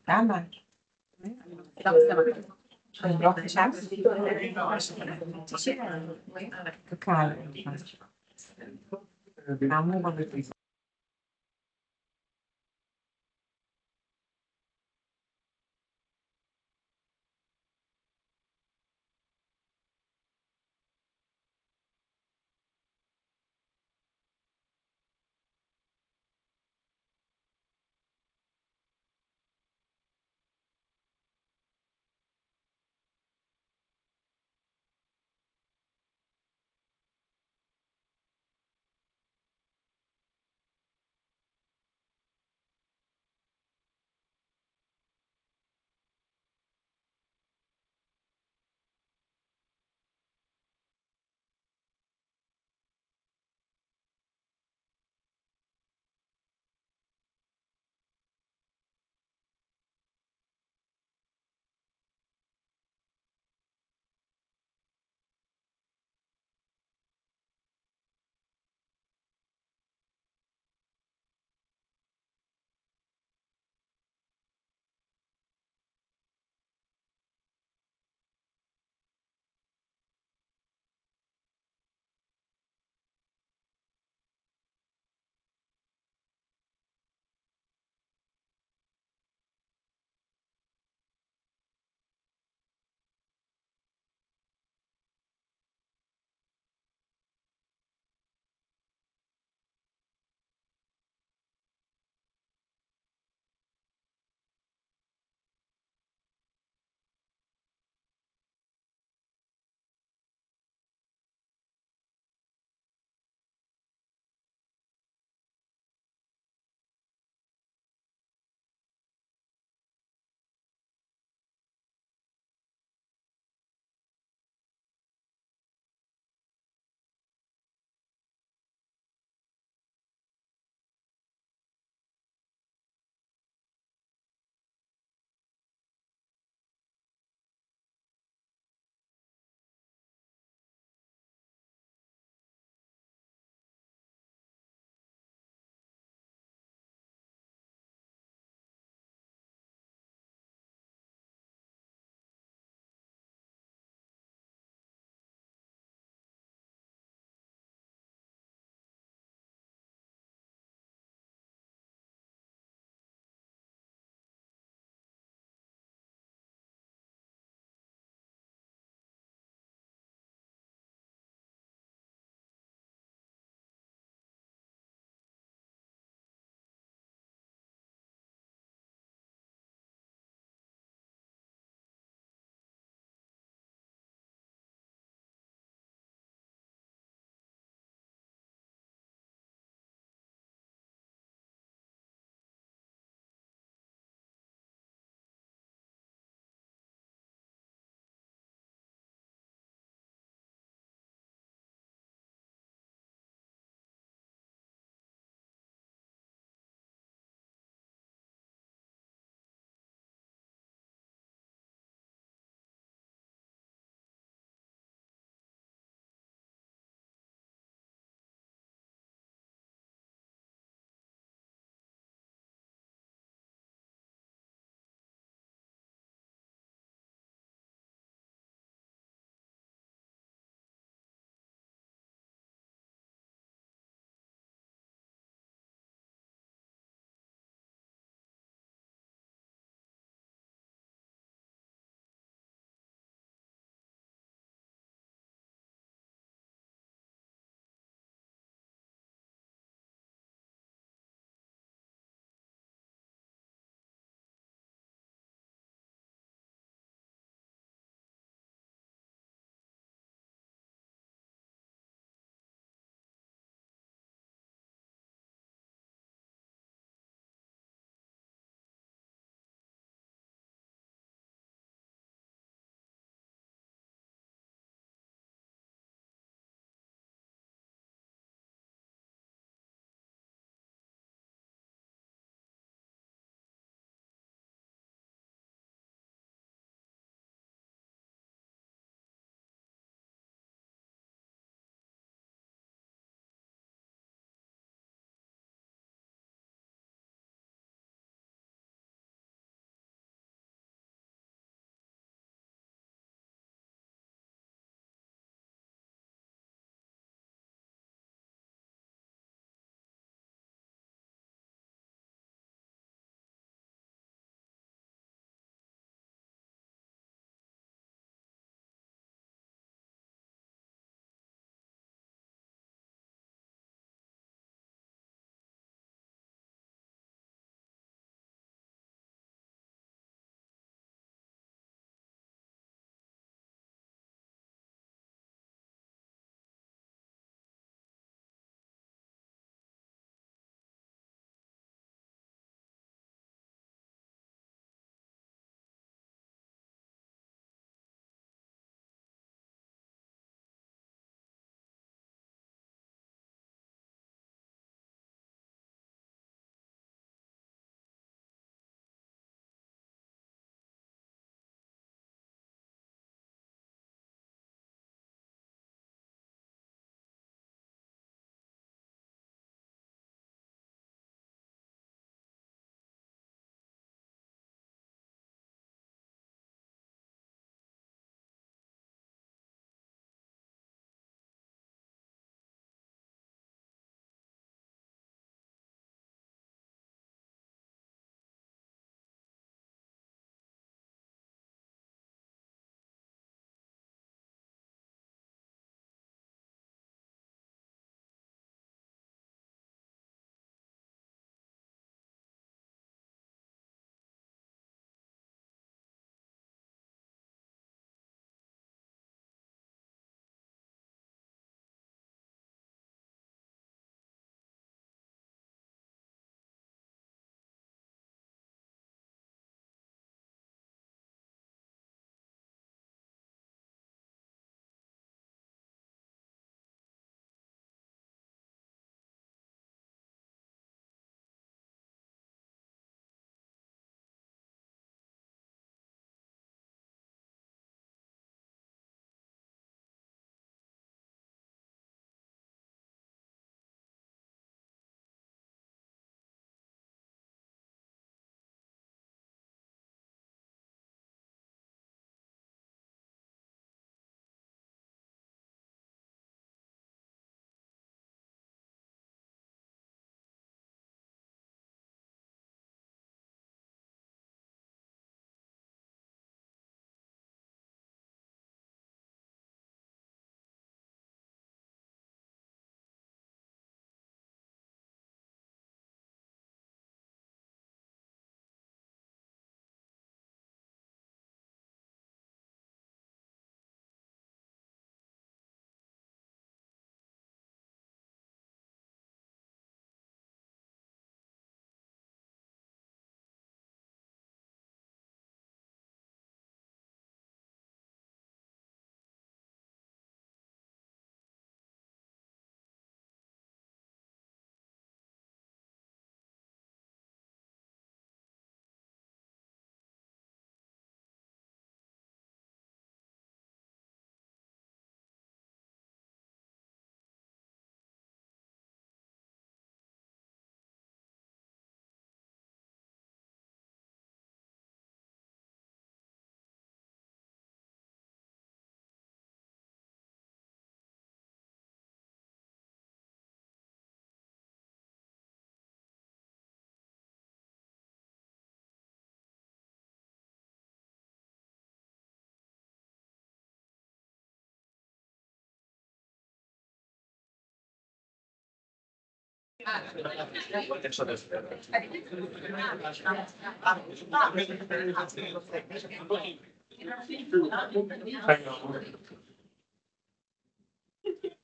למה? אני לא חשבתי. קקל. אמור בבית.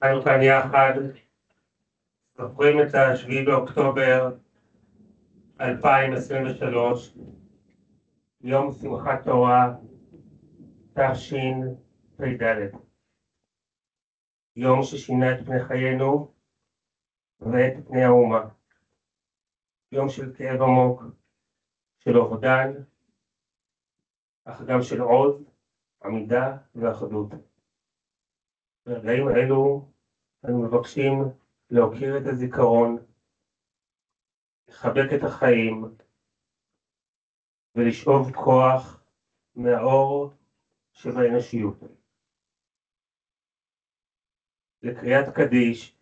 היינו כאן יחד, זוכרים את ה-7 באוקטובר 2023, יום שמחת תורה תשפ"ד, יום ששינה את פני חיינו ואת פני האומה, יום של כאב עמוק, של אובדן, אך גם של עוז, עמידה ואחדות. ברגעים אלו אנו מבקשים להוקיר את הזיכרון, לחבק את החיים ולשאוב כוח מהאור שבאנושיות. לקריאת קדיש,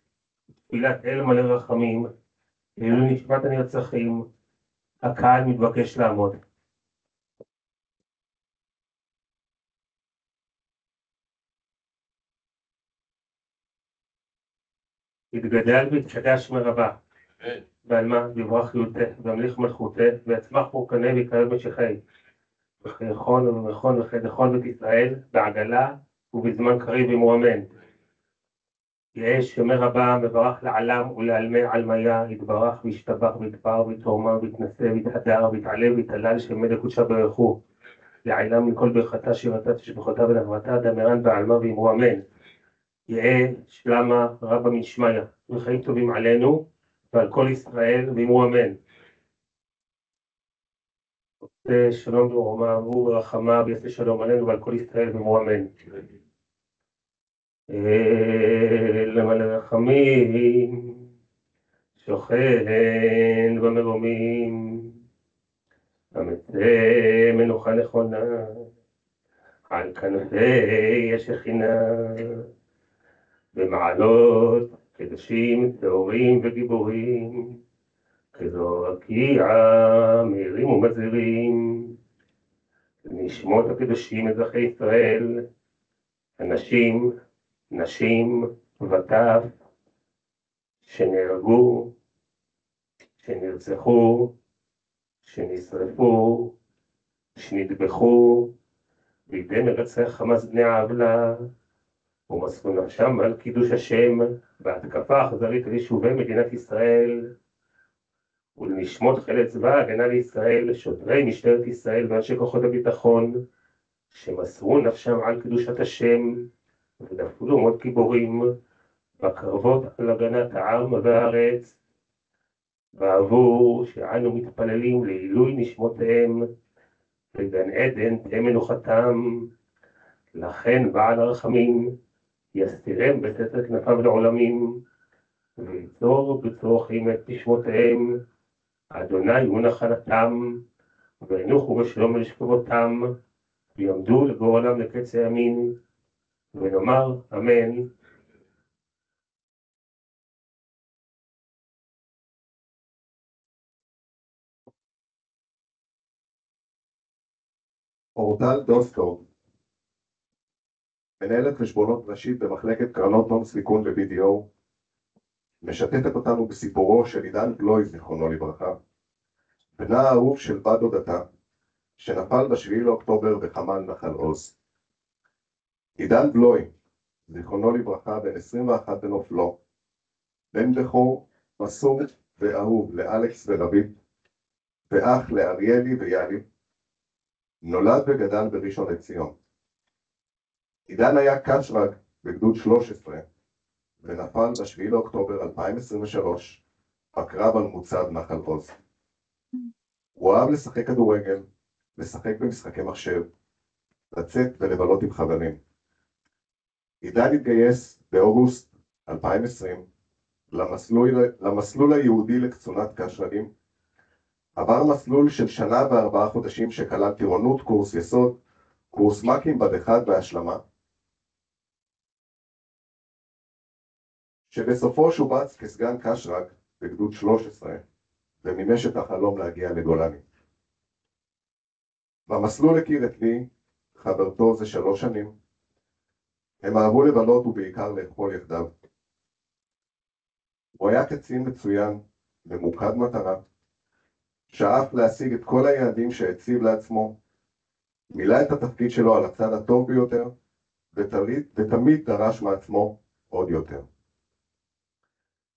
תפילת אל מלא רחמים, לעילוי נשמת הנרצחים, הקהל מתבקש לעמוד. יתגדל ויתקדש מרבה, בעלמא יברך יולתך, והמליך מלכותך, ויצמח פורקני ויקרב משיחי, וכי יכול ומכון וכי דכון בית ישראל, בעגלה ובזמן קריב אמרו אמן. יהא שמי רבה מברך לעלם ולעלמי עלמיה, יתברך וישתבח ויתפאר ויתרומם ויתנשא ויתהדר ויתעלה ויתהלל שמי לקודשה ברכו, לעילם מכל ברכתה שירתה תשבחותה ונברתה דמרן בעלמה ואמרו אמן. יהא שלמה רבא מן שמיא וחיים טובים עלינו ועל כל ישראל ואמרו אמן. שלום ורומה וברחמה ויעשה שלום עלינו ועל כל ישראל ואמרו אמן. אל מלא רחמים שוכן במרומים, המצא מנוחה נכונה על כנפי השכינה, במעלות קדושים טהורים וגיבורים, כזו רקיע מהירים ומזהירים, נשמות הקדושים אזרחי ישראל, אנשים, נשים וטף, שנהרגו, שנרצחו, שנשרפו, שנדבחו בידי מרצחי חמאס בני העוולה, ומסרו נפשם על קידוש השם בהתקפה אכזרית על יישובי מדינת ישראל, ולנשמות חיילי צבא ההגנה לישראל, שוטרי משטרת ישראל ואנשי כוחות הביטחון, שמסרו נפשם על קדושת השם ונפלו מות גיבורים בקרבות על הגנת העם והארץ, בעבור שאנו מתפללים לעילוי נשמותיהם בגן עדן תהא מנוחתם. לכן בעל הרחמים יסתירם בסתר כנפיו לעולמים, ויצור בצורכים את נשמותיהם. אדוני הוא נחלתם, וינוחו בשלום לשכבותם, ויעמדו לגורלם לקץ הימין, ונאמר אמן. אורטל דוסטור, מנהלת חשבונות ראשית במחלקת קרנות הון סיכון ב-BDO, משתפת אותנו בסיפורו של עידן בלוי, זיכרונו לברכה, בנה האהוב של בת דודתה, שנפל ב7 לאוקטובר בחמ"ל נחל עוז. עידן בלוי, זיכרונו לברכה, בן 21 בנופלו, בן בכור, מסור ואהוב לאלכס ורביב, ואח לאריאלי ויאלי, נולד וגדל בראשון לציון. עידן היה קשרג בגדוד 13, ונפל ב7 לאוקטובר 2023 בקרב על מוצב נחל עוז. הוא אהב לשחק כדורגל, לשחק במשחקי מחשב, לצאת ולבלות עם חברים. עידן התגייס באוגוסט 2020 למסלול היהודי לקצונת קשרגים, עבר מסלול של 1 ו4 חודשים שכלל טירונות, קורס יסוד, קורס מ"כים בד 1 והשלמה, שבסופו שובץ כסגן קשרג בגדוד 13 ומימש את החלום להגיע לגולני. במסלול הכיר את לי, חברתו זה 3 שנים, הם אהבו לבלות ובעיקר לאכול יחדיו. הוא היה קצין מצוין ממוקד מטרה, שאף להשיג את כל היעדים שהציב לעצמו, מילא את התפקיד שלו על הצד הטוב ביותר, ותמיד דרש מעצמו עוד יותר.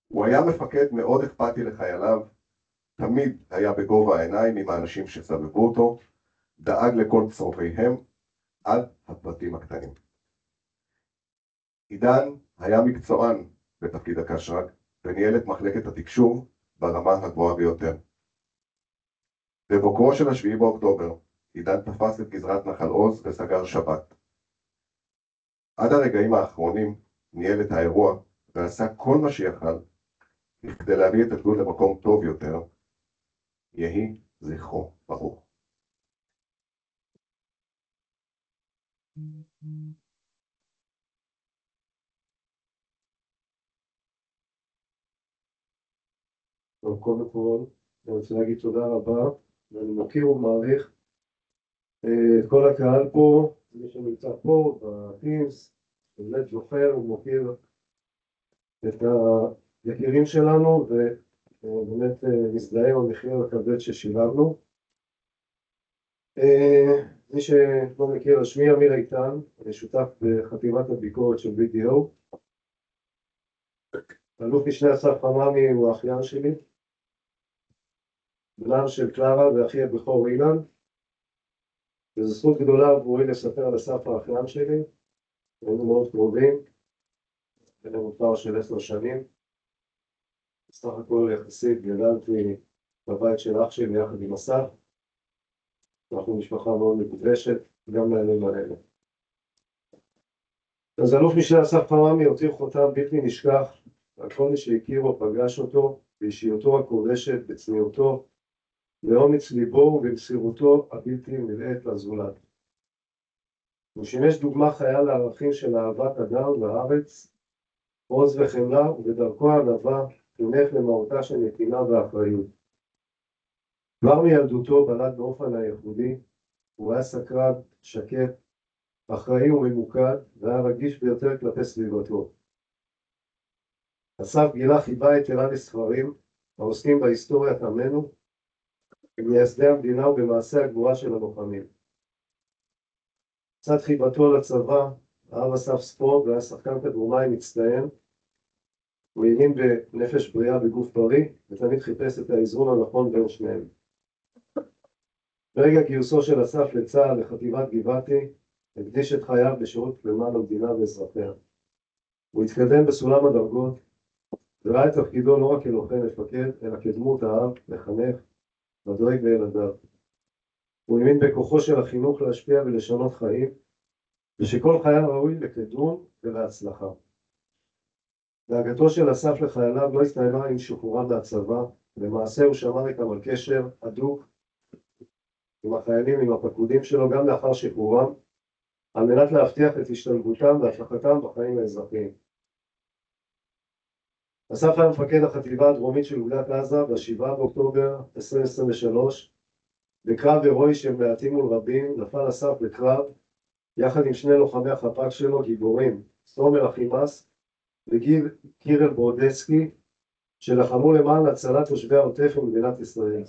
הוא היה מפקד מאוד אכפתי לחייליו, תמיד היה בגובה העיניים עם האנשים שסבבו אותו, דאג לכל צורכיהם עד הפרטים הקטנים. עידן היה מקצוען בתפקיד הקשרק וניהל את מחלקת התקשוב ברמה הגבוהה ביותר. בבוקרו של 7 באוקטובר עידן תפס את גזרת נחל עוז וסגר שבת. עד הרגעים האחרונים ניהל את האירוע ועשה כל מה שיכל כדי להביא את הגדוד למקום טוב יותר. יהי זכרו ברוך. קודם כל, אני רוצה להגיד תודה רבה, ואני מוקיר ומעריך את כל הקהל פה, מי שנמצא פה, בטימס, באמת זוכר ומוקיר את היקירים שלנו, ובאמת מזדהה עם המחיר הכבד ששילמנו. מי שלא מכיר, שמי אמיר איתן, אני שותף בחטיבת הביקורת של BDO. אלוף משנה אסף חממי הוא האחיין שלי, בנם של קלרה ואחי הבכור אילן, וזו זכות גדולה עבורי לספר על אסף האחיין שלי. היינו מאוד קרובים, בינינו פער של 10 שנים. בסך הכל יחסית גדלתי בבית של אח שלי יחד עם אסף. אנחנו משפחה מאוד מקודשת, גם לימים האלה. אז אלוף משנה אסף חממי הותיר חותם בלתי נשכח על כל מי שהכיר או פגש אותו, באישיותו הקודשת, בצניעותו, באומץ ליבו ובמסירותו הבלתי נלאית לזולת. הוא שימש דוגמה חיה לערכים של אהבת אדם והארץ, עוז וחמלה, ובדרכו הענווה חינך למהותה של נתינה ואחריות. כבר מילדותו בלט באופן הייחודי, הוא היה סקרן, שקט, אחראי וממוקד, והיה רגיש ביותר כלפי סביבתו. אסף גילה חיבה יתרה לספרים העוסקים בהיסטוריית עמנו, במייסדי המדינה ובמעשי הגבורה של הלוחמים. קצת חיבתו לצבא, אהב אסף ספורט והיה שחקן כדורמים מצטיין. הוא האמין בנפש בריאה בגוף בריא, ותמיד חיפש את האיזון הנכון בין שניהם. ברגע גיוסו של אסף לצה"ל לחטיבת גבעתי, הקדיש את חייו בשירות למען המדינה ואזרחיה. הוא התקדם בסולם הדרגות, וראה את תפקידו לא רק כלוחם מפקד, אלא כדמות האב, לחנך, ודואג לילדיו. הוא האמין בכוחו של החינוך להשפיע ולשנות חיים, ושכל חייו ראוי לקידום ולהצלחה. דאגתו של אסף לחייליו לא הסתיימה עם שחרורם מהצבא, למעשה הוא שמר איתם על קשר הדוק עם החיילים, עם הפקודים שלו, גם לאחר שחרורם, על מנת להבטיח את השתלבותם והצלחתם בחיים האזרחיים. אסף היה מפקד החטיבה הדרומית של אוגדת עזה ב-7 באוקטובר 2023. בקרב הירואי של מעטים מול רבים, נפל אסף בקרב יחד עם 2 לוחמי החפ"ק שלו, גיבורים, סומר אחימאס וגיל קירל ברודסקי, שלחמו למען הצלת תושבי העוטף ומדינת ישראל.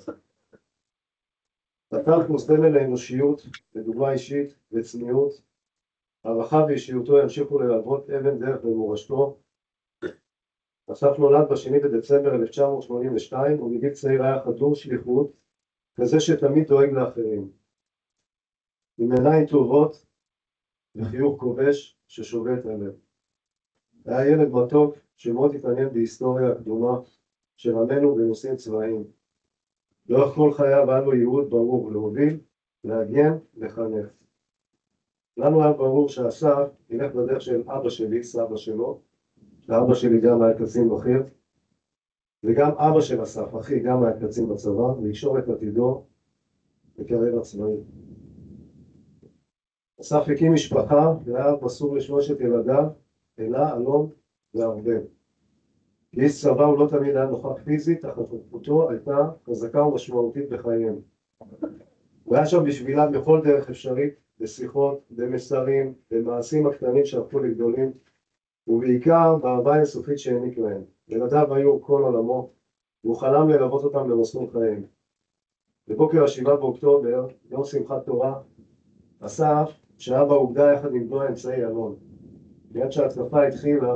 אסף הוא סמל לאנושיות, לדוגמה אישית וצניעות. הערכה ואישיותו ימשיכו ללוות אבן דרך במורשתו. אסף נולד ב2 בדצמבר 1982, ומגיל צעיר היה חדור שליחות, כזה שתמיד דואג לאחרים. עם עיניים טובות וחיוך כובש ששובת הלב. היה ילד מתוק שמאוד התעניין בהיסטוריה הקדומה של עמנו בנושאים צבאיים. לאורך כל חייו היה לו ייעוד ברור להוביל, להגן, לחנך. לנו היה ברור שאסף ילך בדרך של אבא שלי, סבא שלו, ואבא שלי גם היה קצין בכיר, וגם אבא של אסף, אחי, גם היה קצין בצבא, ויקשור את עתידו בקריירה צבאית. אסף הקים משפחה והיה מסור ל3 ילדיו, אלה, אלון וארבל. כאיש צבא הוא לא תמיד היה נוכח פיזית, אך נוכחותו הייתה חזקה ומשמעותית בחייהם. הוא היה שם בשבילם בכל דרך אפשרית, בשיחות, במסרים, במעשים הקטנים שהפכו לגדולים, ובעיקר באהבה אינסופית שהעניק להם. ילדיו היו כל עולמו, והוא חלם ללוות אותם במסלול חיים. בבוקר ה-7 באוקטובר, יום שמחת תורה, אסף שהיה באוגדה יחד עם בנו האמצעי אלון. מיד שההתקפה התחילה,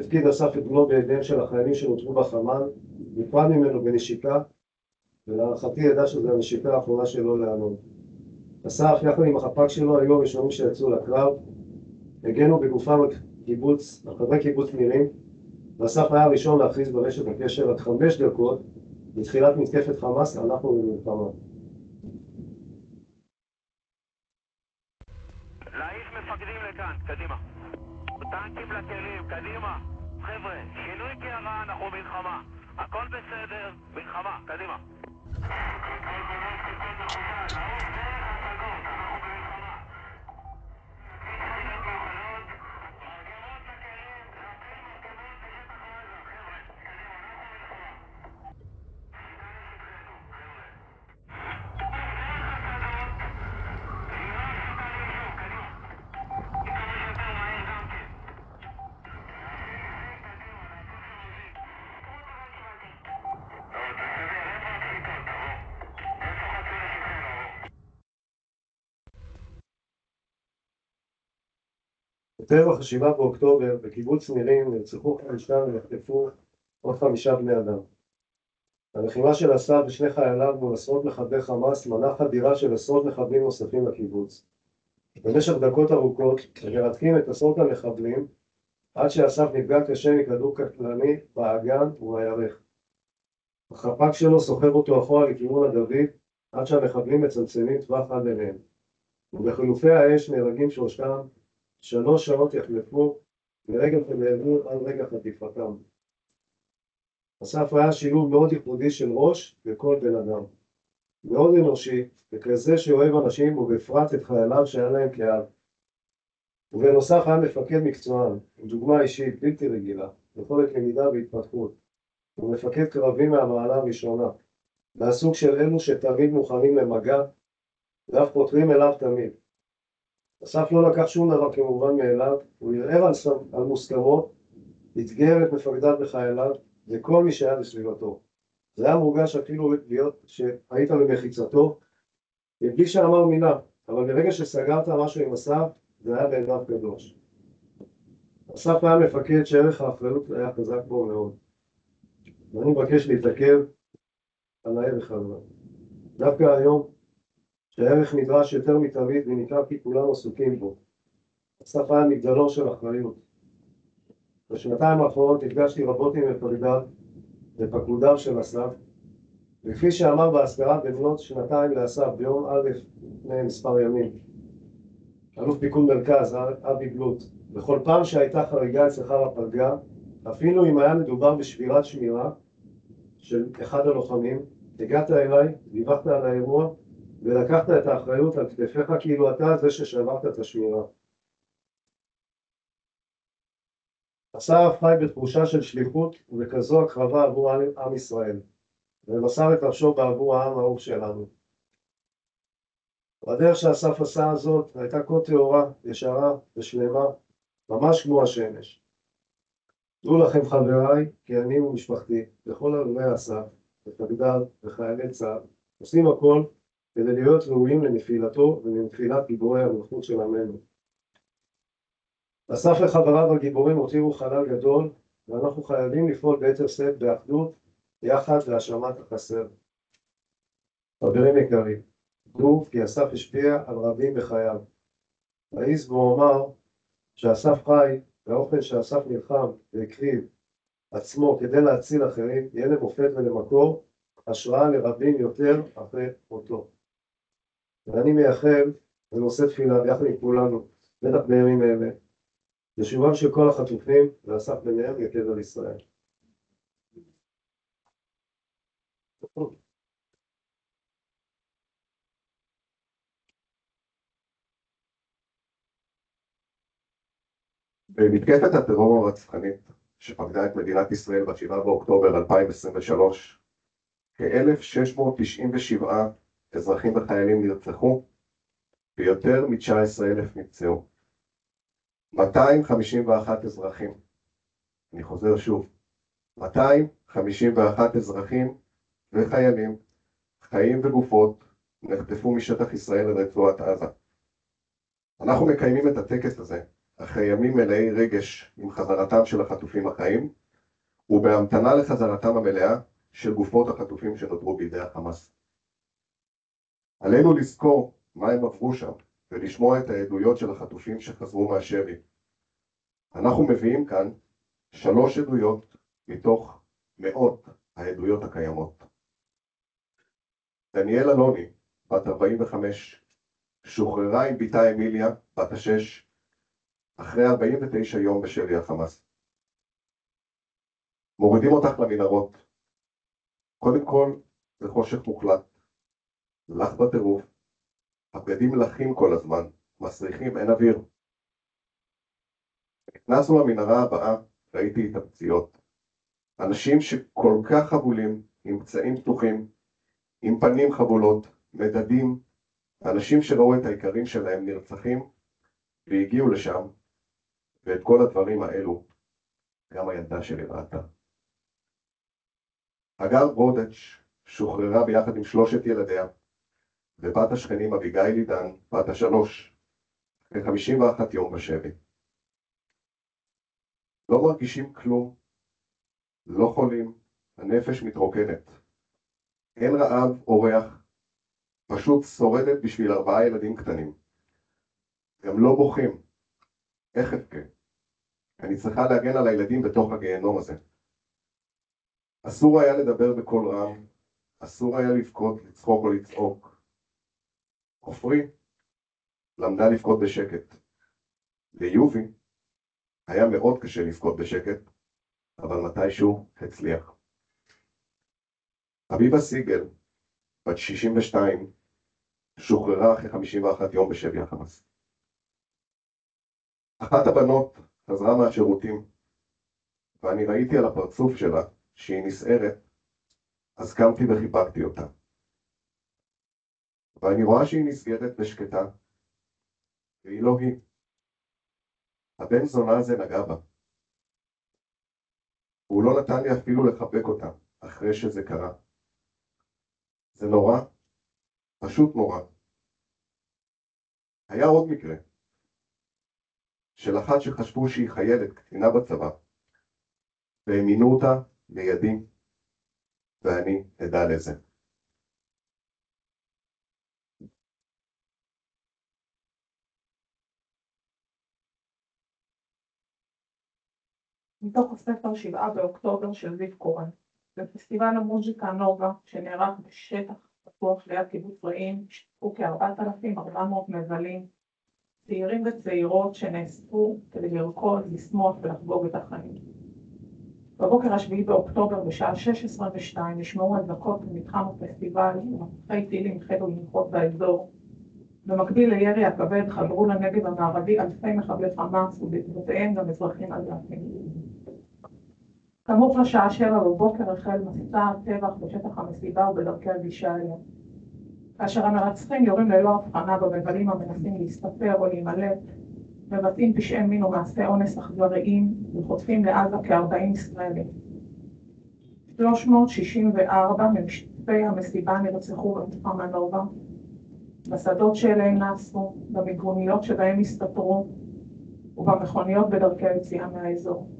הפקיד אסף את בנו בידיהם של החיילים שנותרו בחמ"ל, נפרד ממנו בנשיקה, ולהערכתי ידע שזו הנשיקה האחרונה שלו לאלון. אסף יחד עם החפ"ק שלו היו הראשונים שיצאו לקרב, הגנו בגופם על חברי קיבוץ נירים, ואסף היה הראשון להכריז ברשת הקשר עד 5 דקות בתחילת מתקפת חמאס, אנחנו במלחמה. להעיף מפקדים לכאן, קדימה. טנקים לכלים, קדימה. חבר'ה, שינוי קערה, אנחנו מלחמה. הכל בסדר, מלחמה, קדימה. בטבח ה-7 באוקטובר בקיבוץ נירים נרצחו 5 ונחטפו עוד 5 בני אדם. הלחימה של אסף ושני חייליו מול עשרות מחבלי חמאס מנעה חדירה של עשרות מחבלים נוספים לקיבוץ. במשך דקות ארוכות מרתקים את עשרות המחבלים עד שאסף נפגע קשה מכדור קטלני באגן ובירך. החפ"ק שלו סוחב אותו אחורה לכיוון הדוד עד שהמחבלים מצמצמים טווח עד אליהם. ובחילופי האש נהרגים שלושתם, 3 שעות יחלפו מרגע שנהרגו עד רגע חטיפתם. אסף היה שילוב מאוד ייחודי של ראש וכל בן אדם. מאוד אנושי, וכזה שאוהב אנשים ובפרט את חייליו שהיה להם כאב. ובנוסף היה מפקד מקצוען, עם דוגמה אישית בלתי רגילה, יכולת למידה והתפתחות. הוא מפקד קרבי מהמעלה הראשונה, מהסוג של אלו שתמיד מוכנים למגע, ואף פותרים אליו תמיד. אסף לא לקח שום דבר כמובן מאליו, הוא ערער על מוסכמות, אתגר את מפקדיו וחייליו וכל מי שהיה בסביבתו. זה היה מורגש אפילו להיות שהיית במחיצתו, מבלי שאמר מילה, אבל ברגע שסגרת משהו עם אסף, זה היה בעיניו קדוש. אסף היה מפקד שערך האחריות היה חזק בו מאוד. ואני מבקש להתעכב על הערך הזה. דווקא היום, שהערך נדרש יותר מתמיד ונקרא כי כולם עסוקים בו. אסף היה מגדלור של אחריות. בשנתיים האחרונות נפגשתי רבות עם מפקדיו ופקודיו של אסף, וכפי שאמר בהזכרה במלאת 2 לאסף ביום א' לפני מספר ימים. אלוף פיקוד מרכז, אבי גלוט, בכל פעם שהייתה חריגה אצלך בפלגה, אפילו אם היה מדובר בשבירת שמירה של אחד הלוחמים, הגעת אליי, דיווחת על האירוע, ולקחת את האחריות על כתפיך כאילו אתה זה ששברת את השמירה. אסף חי בתחושה של שליחות ובכזו הקרבה עבור עם ישראל, ומסר את נפשו בעבור העם האהוב שלנו. בדרך שאסף עשה זאת הייתה כה טהורה, ישרה ושלמה, ממש כמו השמש. דעו לכם חבריי, כי אני ומשפחתי, וכל הלומי אסף, מפקדיו וחיילי צה"ל, עושים הכל כדי להיות ראויים לנפילתו ולנפילת גיבורי המלכות של עמנו. אסף וחבריו הגיבורים הותירו חלל גדול, ואנחנו חייבים לפעול ביתר שאת באחדות, יחד להשלמת החסר. חברים יקרים, דעו כי אסף השפיע על רבים בחייו. העז בו אמר שאסף חי, והאופן שאסף נלחם והקריב עצמו כדי להציל אחרים, יהיה למופת ולמקור, השראה לרבים יותר אחרי מותו. ואני מייחל ונושא תפילה ביחד עם כולנו, בטח בימים אלה, לשובם של כל החטופים ואסף ביניהם יקד על ישראל. במתקפת הטרור הרצחנית שפקדה את מדינת ישראל ב-7 באוקטובר 2023, כ-1,697 אזרחים וחיילים נרצחו ויותר מ-19,000 נפצעו. 251 אזרחים, אני חוזר שוב, 251 אזרחים וחיילים, חיים וגופות, נחטפו משטח ישראל לרצועת עזה. אנחנו מקיימים את הטקס הזה אחרי ימים מלאי רגש עם חזרתם של החטופים החיים, ובהמתנה לחזרתם המלאה של גופות החטופים שנותרו בידי החמאס. עלינו לזכור מה הם עברו שם, ולשמוע את העדויות של החטופים שחזרו מהשבי. אנחנו מביאים כאן 3 עדויות מתוך מאות העדויות הקיימות. דניאל אלוני, בת 45, שוחררה עם ביתה אמיליה, בת 6, אחרי 49 יום בשבי החמאס. מורידים אותך למנהרות. קודם כל, זה חושך מוחלט. לח בטירוף. הבגדים לחים כל הזמן, מסריחים, אין אוויר. נכנסנו למנהרה הבאה, ראיתי את הפציעות. אנשים שכל כך חבולים, עם פצעים פתוחים, עם פנים חבולות, מדדים, אנשים שראו את העיקרים שלהם נרצחים, והגיעו לשם, ואת כל הדברים האלו, גם הילדה שלי ראתה. הגר ברודץ' שוחררה ביחד עם 3 ילדיה, ובת השכנים אביגיל עידן, בת 3, אחרי 51 יום בשבי. לא מרגישים כלום, לא חולים, הנפש מתרוקנת. אין רעב או ריח, פשוט שורדת בשביל 4 ילדים קטנים. גם לא בוכים. איך אבכה? אני צריכה להגן על הילדים בתוך הגיהנום הזה. אסור היה לדבר בקול רם, אסור היה לבכות, לצחוק או לצעוק. עופרי למדה לבכות בשקט. ליובי היה מאוד קשה לבכות בשקט, אבל מתישהו הצליח. אביבה סיגל, בת 62, שוחררה אחרי 51 יום בשבי החמאס. אחת הבנות חזרה מהשירותים, ואני ראיתי על הפרצוף שלה שהיא נסערת, אז קמתי וחיבקתי אותה. ואני רואה שהיא נסגרת ושקטה, והיא לא היא. הבן זונה הזה נגע בה. הוא לא נתן לי אפילו לחבק אותה, אחרי שזה קרה. זה נורא, פשוט נורא. היה עוד מקרה, של אחת שחשבו שהיא חיילת, קצינה בצבא, והם מינו אותה לידי, ואני אדע לזה. מתוך הספר 7 באוקטובר של זיו קורן. בפסטיבל המוזיקה נובה, שנערך בשטח פתוח ליד קיבוץ רעים, השתתפו כ-4,400 מבלים, צעירים וצעירות שנאספו כדי לרקוד, לשמוח ולחגוג את החיים. בבוקר 7 באוקטובר בשעה 6:22 נשמעו אזעקות במתחם הפסטיבל, ומטחי טילים החלו לנחות באזור. במקביל לירי הכבד חברו לנגב המערבי אלפי מחבלי חמאס ובעקבותיהם גם אזרחים עזתים. סמוך לשעה 7 בבוקר החל מסע הטבח בשטח המסיבה ובדרכי הגישה אליה. כאשר המרצחים יורים ללא הבחנה במבלים המנסים להסתפר או להימלט, מבצעים פשעי מין ומעשי אונס אכזריים וחוטפים לעזה כ-40 ישראלים. 364 ממשתתפי המסיבה נרצחו במתחם הנובה, בשדות שאליהם נסו, במיגוניות שבהם הסתתרו ובמכוניות בדרכי היציאה מהאזור.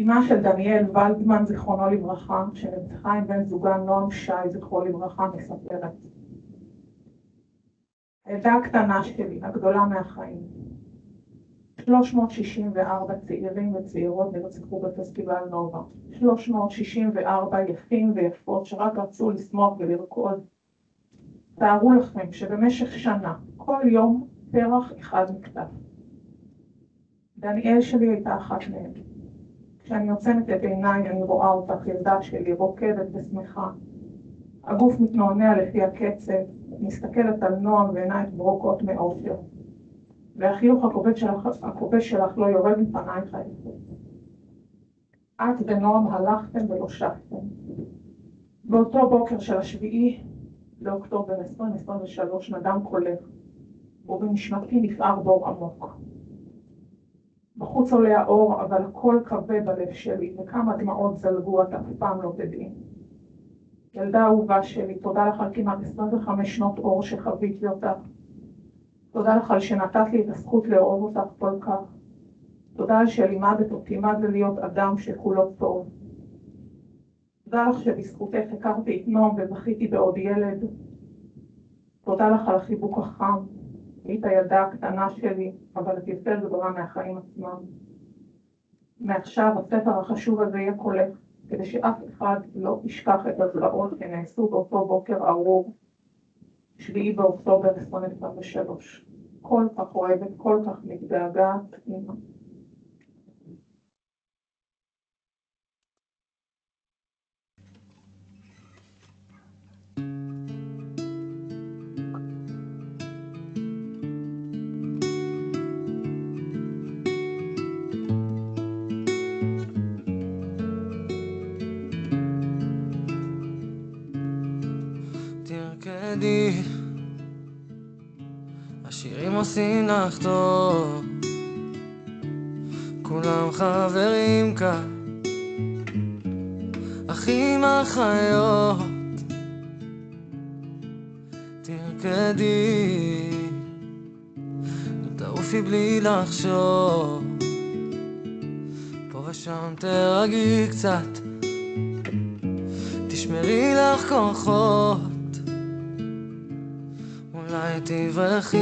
אמה של דניאל ולדמן, זיכרונו לברכה, שנרצחה עם בן זוגה נועם שי, זכרו לברכה, מספרת. הילדה הקטנה שלי, הגדולה מהחיים. 364 צעירים וצעירות נרצחו בפסטיבל נובה. 364 יפים ויפות שרק רצו לשמוח ולרקוד. תארו לכם שבמשך שנה, כל יום פרח אחד נקטף. דניאל שלי הייתה אחת מהם. כשאני עוצמת את עיניי אני רואה אותך, ילדה שלי, רוקדת ושמחה. הגוף מתנוענע לפי הקצב, מסתכלת על נועם ועיניים ברוקות מאושר. והחיוך הכובש שלך לא יורד מפנייך היפות. את ונועם הלכתם ולא שבתם. באותו בוקר של 7 באוקטובר 2023 נדם קולך, ובנשמתי נפער בור עמוק. בחוץ עולה האור, אבל הכל כבה בלב שלי, וכמה דמעות זלגו, את אף פעם לא תדעי. ילדה אהובה שלי, תודה לך על כמעט 25 שנות אור שחוויתי אותך. תודה לך על שנתת לי את הזכות לאהוב אותך כל כך. תודה על שלימדת אותי מה זה להיות אדם שכולו טוב. תודה לך שבזכותך הכרתי את נועם ובכיתי בעוד ילד. תודה לך על החיבוק החם. היית הילדה הקטנה שלי, אבל את יותר גדולה מהחיים עצמם. מעכשיו הספר החשוב הזה יהיה קולך, כדי שאף אחד לא ישכח את הזוועות שנעשו באותו בוקר ארור, 7 באוקטובר 2023. כל כך אוהבת, כל כך מתגעגעת, אמא. תרקדי, השירים עושים לך טוב, כולם חברים כאן, אחים אחיות. תרקדי, תעופי בלי לחשוב, פה ושם תרגי קצת, תשמרי לך כוחות, אולי תברחי.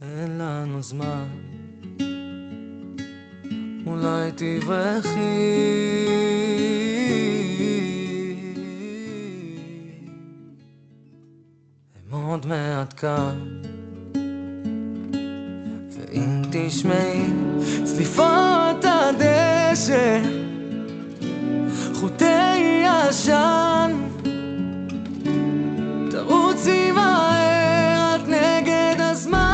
אין לנו זמן, אולי תברחי. הם עוד מעט כאן, ואם תשמעי צליפות הדשא, חוטי עשן, תרוצי מהר, את נגד הזמן.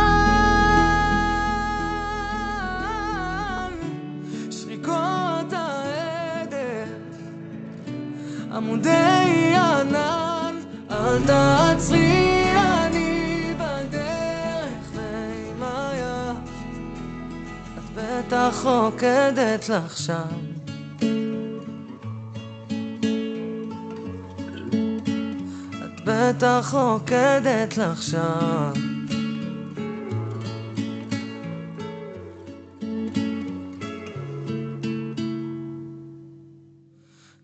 שריקות העדר, עמודי ענן, אל תעצרי, אני בדרך ועם היד, את בטח רוקדת לך שם. בטח רוקדת לך שם.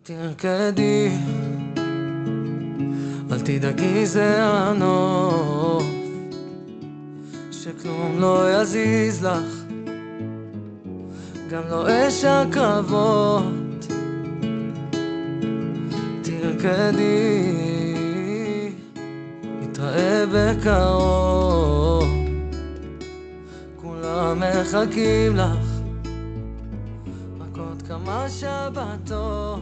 תרקדי, אל תדאגי זה הנוף, שכלום לא יזיז לך, גם לא אש הקרבות. תרקדי, נתראה בקרוב, כולם מחכים לך, רק עוד כמה שבתות.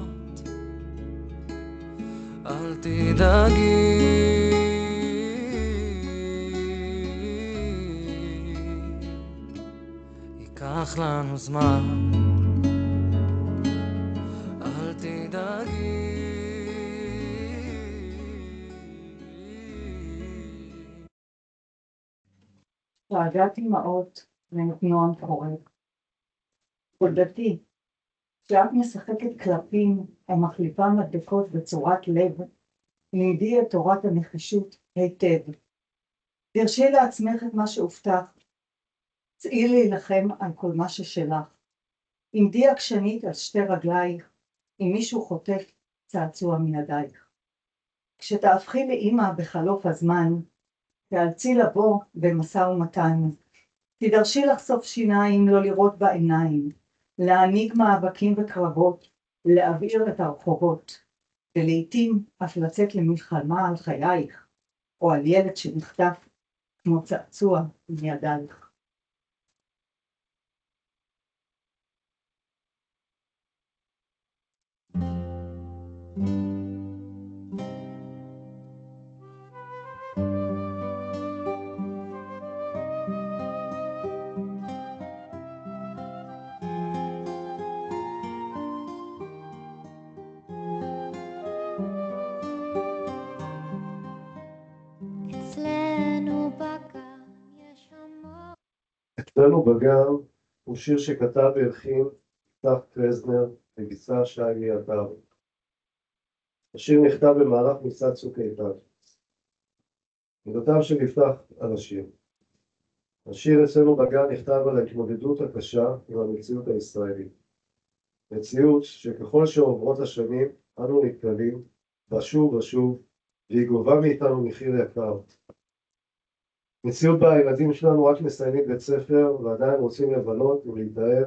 אל תדאגי, ייקח לנו זמן, אל תדאגי. צעדת אמהות מאת נועם חורב. חולדתי, כשאת משחקת קלפים או מחליפה מדבקות בצורת לב, לימדי את תורת הנחישות היטב. תרשי לעצמך את מה שהובטח, צאי להילחם על כל מה ששלך. עמדי עקשנית על 2 רגלייך, אם מישהו חוטף צעצוע מידייך. כשתהפכי לאמא בחלוף הזמן, תאלצי לבוא במשא ומתן. תדרשי לחשוף שיניים, לא לראות בעיניים, להעניק מאבקים וקרבות, להבעיר את הרחובות, ולעיתים אף לצאת למלחמה על חייך, או על ילד שנחטף כמו צעצוע מידייך. אצלנו בגן הוא שיר שכתב והלחין יפתח קרזנר וביצע שי עטר. השיר נכתב במהלך מבצע צוק איתן. מילותיו של יפתח על השיר. השיר אצלנו בגן נכתב על ההתמודדות הקשה עם המציאות הישראלית. מציאות שככל שעוברות השנים אנו נתקלים בה שוב ושוב, והיא גובה מאיתנו מחיר יקר. מציאות בה הילדים שלנו רק מסיימים בית ספר ועדיין רוצים לבלות ולהתאהב,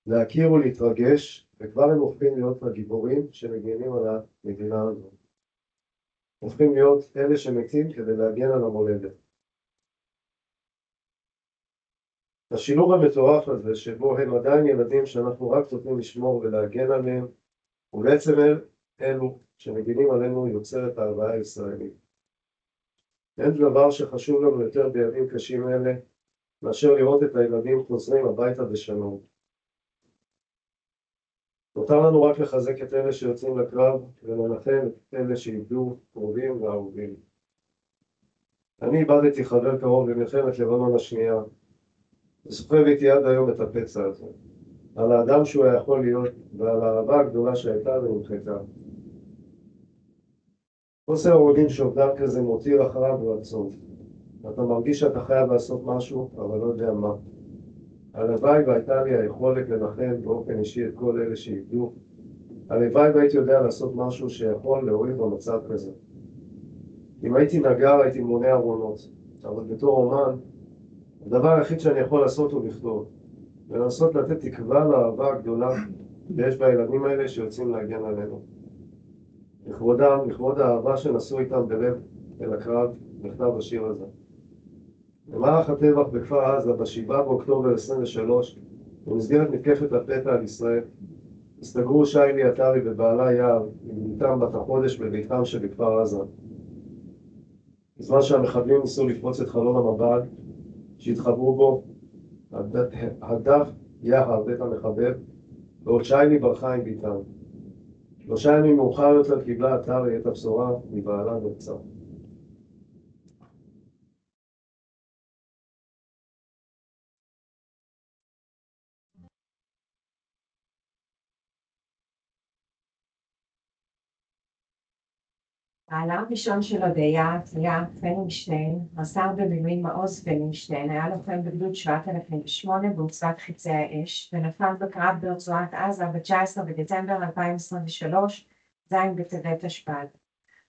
להכיר ולהתרגש, וכבר הם הופכים להיות הגיבורים שמגנים על המדינה הזו. הופכים להיות אלה שמתים כדי להגן על המולדת. השילוב המטורף הזה שבו הם עדיין ילדים שאנחנו רק צריכים לשמור ולהגן עליהם, ובעצם אלו שמגינים עלינו יוצר את ההוויה הישראלית. אין דבר שחשוב לנו יותר בימים קשים אלה מאשר לראות את הילדים חוזרים הביתה בשלום. נותר לנו רק לחזק את אלה שיוצאים לקרב ולנחם את אלה שאיבדו קרובים ואהובים. אני איבדתי חבר קרוב במלחמת לבנון השנייה, וסוחב איתי עד היום את הפצע הזה, על האדם שהוא היה יכול להיות ועל האהבה הגדולה שהייתה ונמחקה. חוסר האונים שאובדן כזה מותיר אחריו רצון. אתה מרגיש שאתה חייב לעשות משהו, אבל לא יודע מה. הלוואי והייתה לי היכולת לנחם באופן אישי את כל אלה שאיבדו. הלוואי והייתי יודע לעשות משהו שיכול להוריד במצב כזה. אם הייתי נגר הייתי מונה ארונות, אבל בתור אומן, הדבר היחיד שאני יכול לעשות הוא לכתוב, ולנסות לתת תקווה לאהבה הגדולה שיש בילדים האלה שיוצאים להגן עלינו. לכבודם, לכבוד האהבה שנשאו איתם בלב אל הקרב, נכתב השיר הזה. במהלך הטבח בכפר עזה, ב7 באוקטובר 23, במסגרת מתקפת הפתע על ישראל, הסתגרו שי עטרי ובעלה יער עם בתם בת החודש בביתם שבכפר עזה. בזמן שהמחבלים ניסו לפרוץ את חלון המב"ד, שהתחברו בו, הדף יער בית המחבל, ועוד שי ברחה עם ביתם. 3 ימים מאוחר יותר קיבלה עטרי את הבשורה מבעלה נרצח. בעלה הראשון של הודיה היה פלינגשטיין, רס"ר במילואים מעוז פלינגשטיין, היה לוחם בגדוד 7008 בעוצבת חיצי האש, ונפל בקרב ברצועת עזה ב-19 בדצמבר 2023, ז' בטבת תשפ"ד.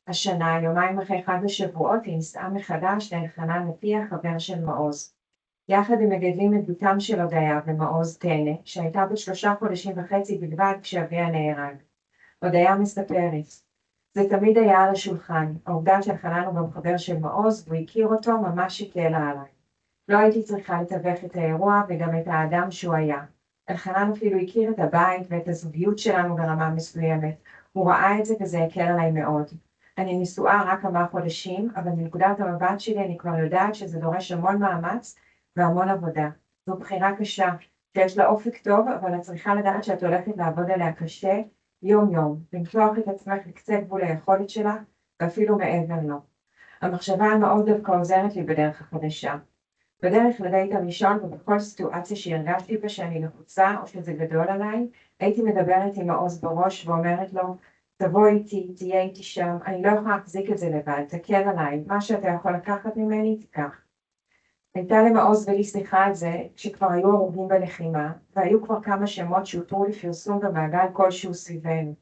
השנה, יומיים אחרי חג השבועות, היא נישאה מחדש לאלחנן נפיח, חבר של מעוז. יחד הם מגדלים את בתם של הודיה ומעוז טנא, שהייתה בת 3 חודשים וחצי בלבד כשאביה נהרג. הודיה מספרת, זה תמיד היה על השולחן, העובדה שאלחנן הוא גם חבר של מעוז, והוא הכיר אותו ממש הקלה עליי. לא הייתי צריכה לתווך את האירוע וגם את האדם שהוא היה. אלחנן אפילו הכיר את הבית ואת הזוגיות שלנו ברמה מסוימת. הוא ראה את זה וזה הקל עליי מאוד. אני נשואה רק כמה חודשים, אבל מנקודת המבט שלי אני כבר יודעת שזה דורש המון מאמץ והמון עבודה. זו בחירה קשה, שיש לה אופק טוב, אבל את צריכה לדעת שאת הולכת לעבוד עליה קשה, יום יום, למתוח את עצמך לקצה גבול היכולת שלה, ואפילו מעבר לו. המחשבה על מעוז דווקא עוזרת לי בדרך החדשה. בדרך לדייט הראשון ובכל סיטואציה שהרגשתי בה שאני לחוצה או שזה גדול עליי, הייתי מדברת עם מעוז בראש ואומרת לו, תבוא איתי, תהיה איתי שם, אני לא יכולה להחזיק את זה לבד, תקל עליי, מה שאתה יכול לקחת ממני, תיקח. הייתה למעוז ולי שיחה על זה כשכבר היו הרוגים בלחימה, והיו כבר כמה שמות שהותרו לפרסום במעגל כלשהו סביבנו.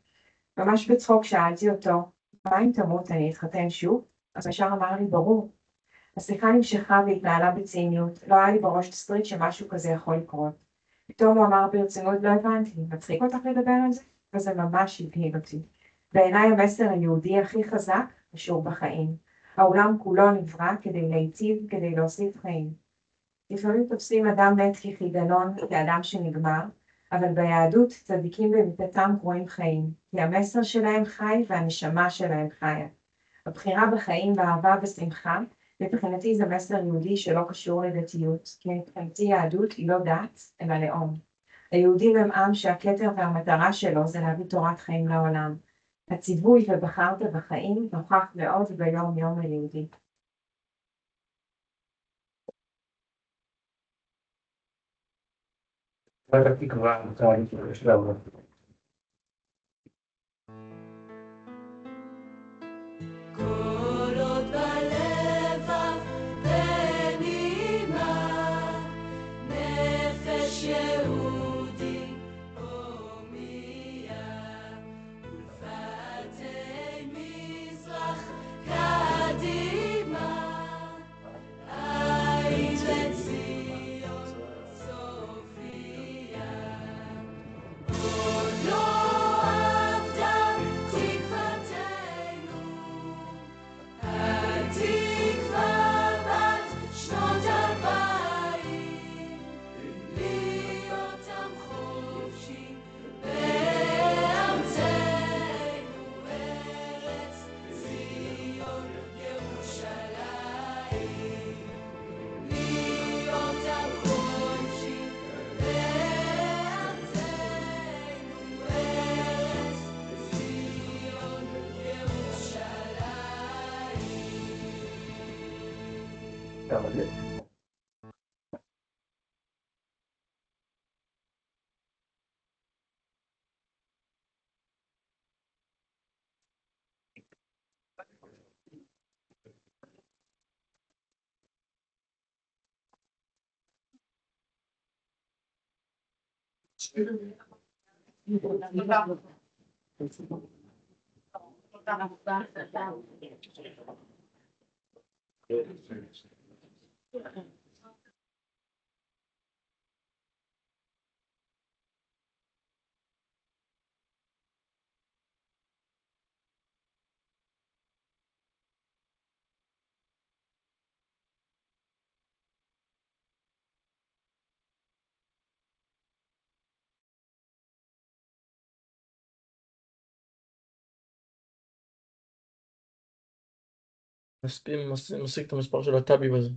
ממש בצחוק שאלתי אותו, מה אם תמות אני אתחתן שוב? אז ישר אמר לי, ברור. השיחה נמשכה והתנהלה בציניות, לא היה לי בראש תסריט שמשהו כזה יכול לקרות. פתאום הוא אמר ברצינות, לא הבנתי, מצחיק אותך לדבר על זה? וזה ממש הבהיל אותי. בעיניי המסר היהודי הכי חזק קשור בחיים. העולם כולו נברא כדי להיטיב, כדי להוסיף חיים. לפעמים תופסים אדם מת כחידלון, כאדם שנגמר, אבל ביהדות צדיקים במיתתם קרויים חיים, כי המסר שלהם חי והנשמה שלהם חיה. הבחירה בחיים ואהבה ושמחה, מבחינתי זה מסר יהודי שלא קשור לדתיות, כי מבחינתי יהדות היא לא דת, אלא לאום. היהודים הם עם שהכתר והמטרה שלו זה להביא תורת חיים לעולם. הציווי ובחרת בחיים נוכח מאוד ביום יום היהודי. בת התקווה, יש לה עוד. כל עוד בלבב בנימה נפש יהודי הומיה ולפתי מזרח קדימה עין לציון סופיה עוד לא אבדה תקוותנו התקווה בת שנות 2000 להיות עם חופשי בארצנו ארץ ציון ירושלים להיות עם חופשי בארצנו ארץ ציון ירושלים. כמה זה? משיג את המספר של הטאבי בזה.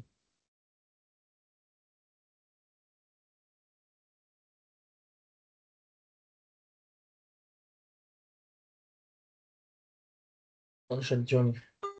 של ג'וני.